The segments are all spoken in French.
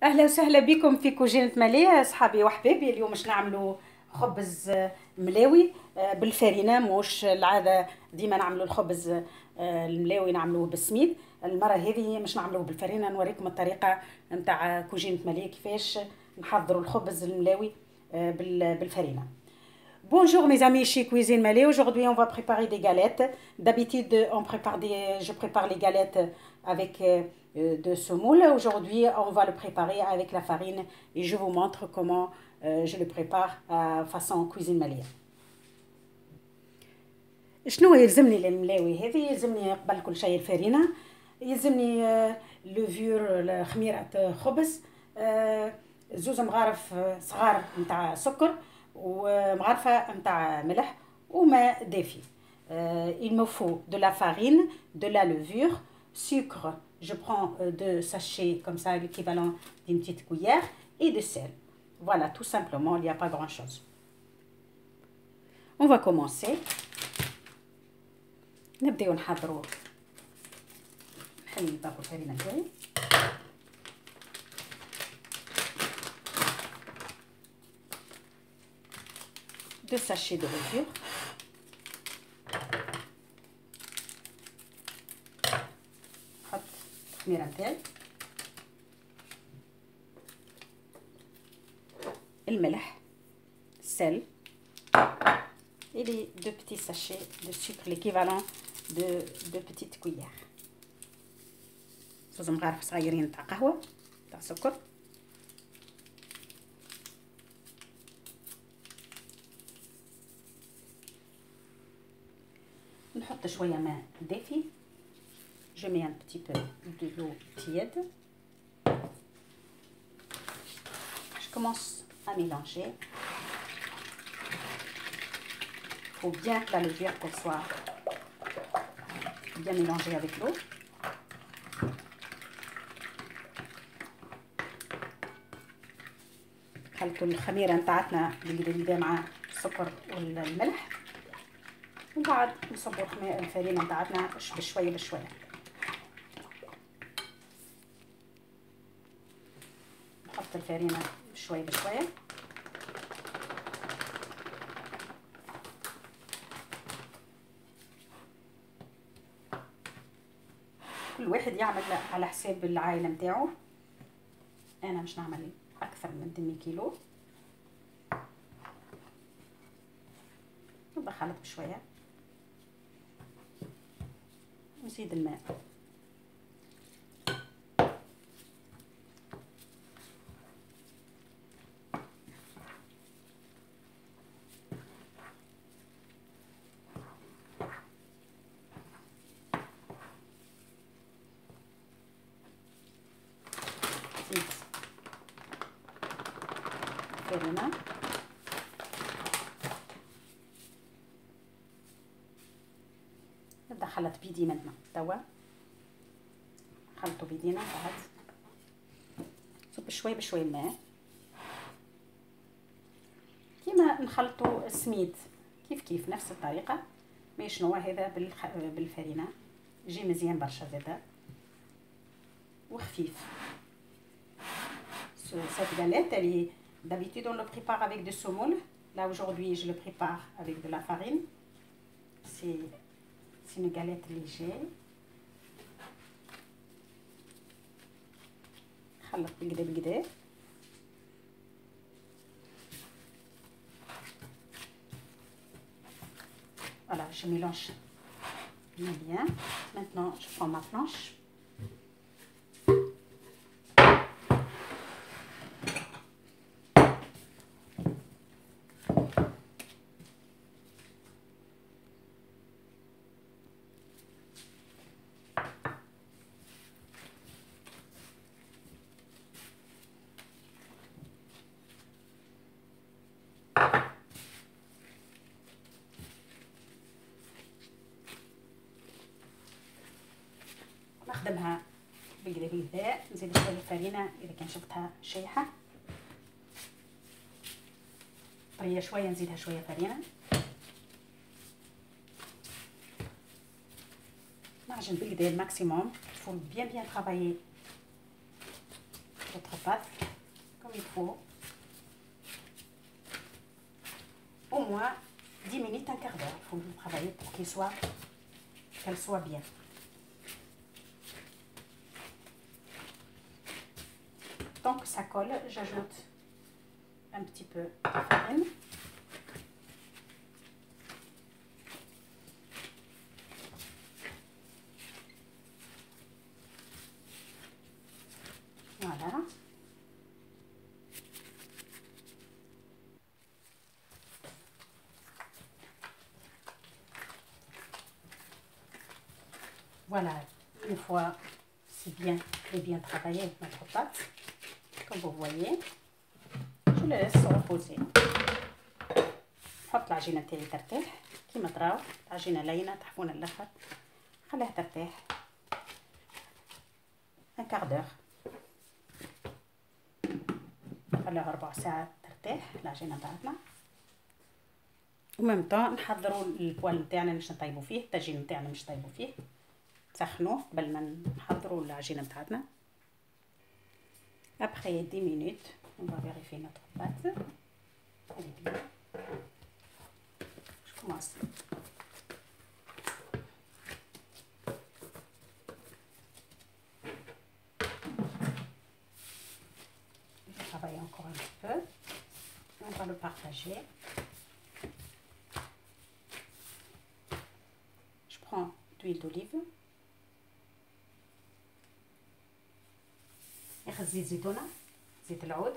اهلا وسهلا بكم في كوجينة مالية اصحابي وحبايبي. اليوم باش نعملوا خبز ملاوي بالفرينة. موش العاده ديما نعملوا الخبز الملاوي نعملوه بالسميد. المره هذه مش نعملوه بالفرينة. نوريكم الطريقه نتاع كوجينة مالية كيفاش نحضروا الخبز الملاوي بالفرينة. Bonjour mes amis chez Cuisine Malais. Aujourd'hui, on va préparer des galettes. D'habitude, je prépare les galettes avec de semoule. Aujourd'hui, on va le préparer avec la farine et je vous montre comment je le prépare façon Cuisine Malais. شنو يلزمني للملاوي هذه؟ يلزمني قبل كل شيء الفرينة، يلزمني لوفيور خميرة خبز، زوز مغارف صغار نتاع سكر ومغرفة نتاع ملح وماء دافي. Il me faut de la farine, de la levure, sucre, je prends deux sachets comme ça, l'équivalent d'une petite cuillère, et de sel. Voilà, tout simplement, il n'y a pas grand chose. On va commencer. نبداو نحضروا. نحل باكو الفرينة تاعي. Deux sachets de levure. نحط الخميرة نتاعي. الملح. sel. Et les deux petits sachets de sucre, l'équivalent de deux petites cuillères. زوز مغارف صغيرين تاع قهوة تاع سكر. نحط شوية ماء دافي. Je mets un petit peu de l'eau tiède. Je commence à mélanger. Il faut bien que la levure qu'elle soit bien mélangée avec l'eau. خلطوا الخميرة نتاعتنا بالقدا مع السكر والملح، ومن بعد نصبوا الفرينة نتاعتنا بشوية بشوية. نحط الفرينة بشوية بشوية. كل واحد يعمل على حساب العائلة نتاعو. أنا مش نعمل أكثر من دمي كيلو. نخلط بشوية نزيد الماء. نزيد الفرينة. نبدا خلط بيدينا توا. خلطوا بيدينا بعد نصب شوي بشوي الماء كيما نخلطوا السميد كيف نفس الطريقة. مي شنو هذا بالفرينة يجي مزيان برشا زادا وخفيف. Cette galette, d'habitude on le prépare avec de semoule. Là aujourd'hui je le prépare avec de la farine. C'est une galette légère. خلط بالقدا. Voilà, je mélange bien. Maintenant je prends ma planche. نخدمها بالقدا. نزيد شويه الفرينه اذا كان شفتها شايحه طريه شويه نزيدها شويه فرينه. نعجن بالقدا الماكسيموم. faut bien travailler votre pâte comme il faut. Au moins 10 minutes, un quart d'heure. Il faut le travailler pour qu'elle soit bien. Tant que ça colle, j'ajoute un petit peu de farine. Voilà. Voilà, une fois c'est bien et bien travaillé avec notre pâte, comme vous voyez, je la laisse reposer. نحط العجينة تاعي ترتاح كيما تراو، العجينة لينة تحفونة الاخر، خليها ترتاح ان كار دور، خليها 4 ساعات ترتاح العجينة تاعتنا. وميم طون نحضروا البوال نتاعنا باش نطيبوا فيه، الطاجين نتاعنا باش نطيبوا فيه، نسخنوه قبل ما نحضروا العجينة نتاعتنا. Après 10 minutes, on va vérifier notre pâte. Elle est bien. Je commence. Je vais travailler encore un petit peu. On va le partager. Je prends d'huile d'olive. ناخذ زيت زيتونه، زيت العود،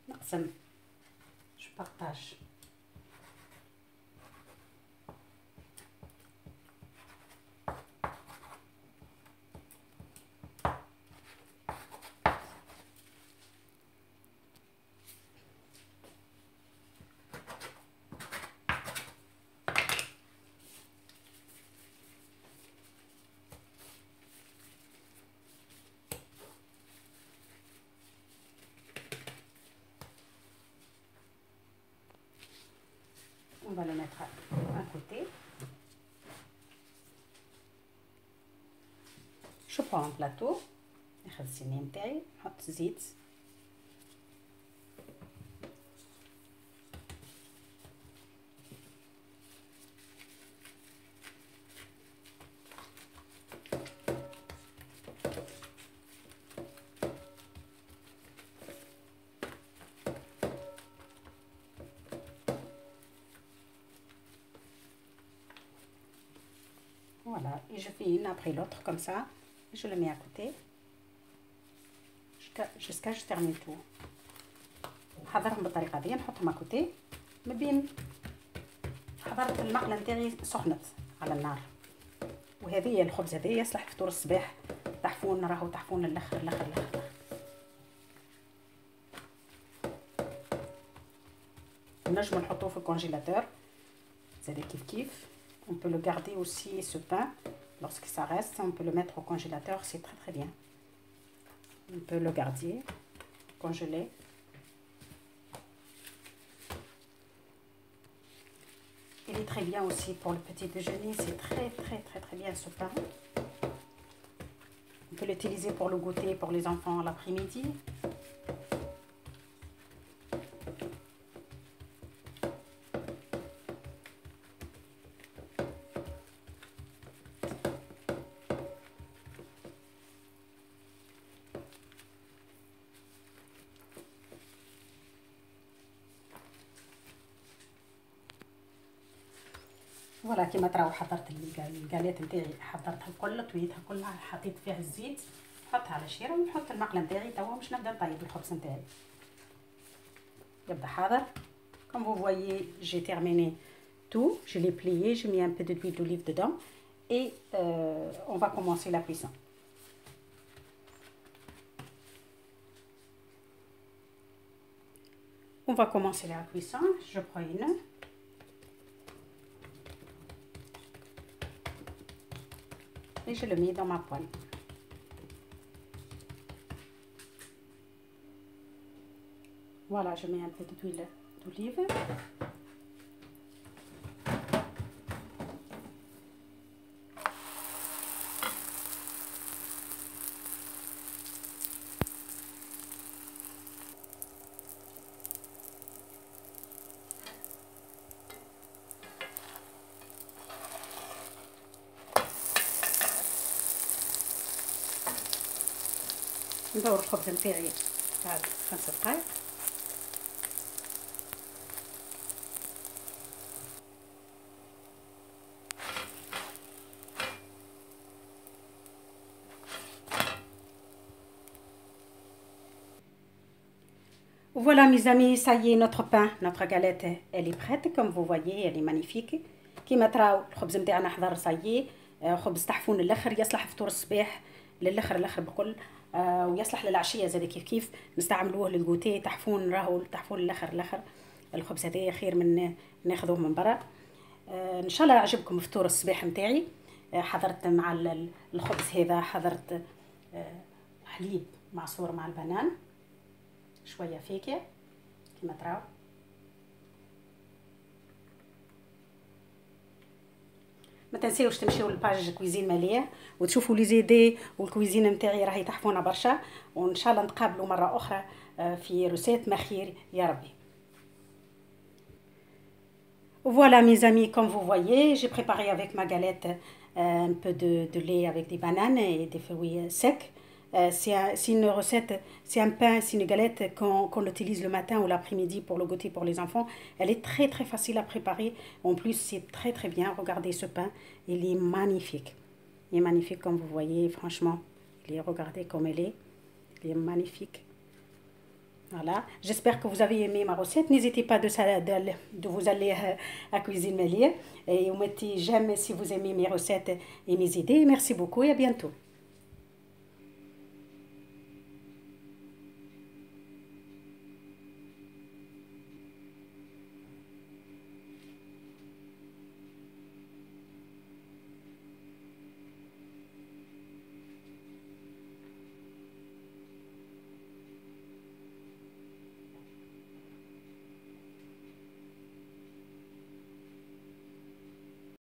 نقسم، جو بارطاج. On va le mettre à côté. Je prends un plateau. ناخذ الصينية نتاعي، نحط زيت. Voilà, et je fais une après l'autre comme ça. Je le mets à côté jusqu'à je termine tout. حضرهم بالطريقه دي، نحطهم à côté. ما بين حضرت المقله نتاعي سخنت على النار، وهذه الخبز هذا يصلح فطور الصباح، تحفون راهو تحفون الاخر الاخر الاخر. نجم نحطوه في الكونجيلاتور زاد كيف كيف. On peut le garder aussi ce pain lorsque ça reste, on peut le mettre au congélateur, c'est très très bien. On peut le garder congelé. Il est très bien aussi pour le petit déjeuner, c'est très très très très bien ce pain. On peut l'utiliser pour le goûter pour les enfants l'après-midi. فوالا كيما تراو حضرت الكاليت نتاعي، حضرتها الكل، طويتها كلها، حطيت فيها الزيت، نحطها على شيره ونحط المقله نتاعي توا باش نبدا نطيب الخبز نتاعي. يبدا حاضر. Comme vous voyez, j'ai terminé tout, je l'ai plié, j'ai mis un peu d'huile d'olive dedans et on va commencer la cuisson. On va commencer la cuisson. Je prends une. Et je le mets dans ma poêle. Voilà, je mets un peu d'huile d'olive. ندور الخبز نتاعي بعد 5 دقائق. Voilà mes amis, ça y est, notre pain, notre galette, elle est prête. Comme vous voyez, elle est magnifique. كيما تراو الخبز نتاعنا حضر صايي. خبز تحفون الاخر، يصلح فطور الصباح للاخر بكل. ويصلح للعشيه زاد كيف كيف نستعملوه للغوتي. تحفون راهو تحفون الاخر. الخبز هذا خير من ناخذوه من برا. ان شاء الله يعجبكم فطور الصباح نتاعي. حضرت مع الخبز هذا حضرت حليب معصور مع البنان، شويه فاكهه كيما تراو. ما تنسيوش تمشيو للباج كويزين ماليه وتشوفوا لي زيدي والكويزين نتاعي راهي تحفونا برشا. وان شاء الله نتقابلوا مره اخرى في روسيت ما خير يا ربي. Voilà mes amis, comme vous voyez, j'ai préparé avec ma galette un peu de lait avec des bananes et des fruits secs. C'est une recette, c'est un pain, c'est une galette qu'on utilise le matin ou l'après-midi pour le goûter pour les enfants. Elle est très très facile à préparer. En plus, c'est très très bien. Regardez ce pain, il est magnifique. Il est magnifique comme vous voyez, franchement. Regardez comme il est magnifique. Voilà, j'espère que vous avez aimé ma recette. N'hésitez pas de vous aller à Cuisine Méliès et mettez j'aime si vous aimez mes recettes et mes idées. Merci beaucoup et à bientôt.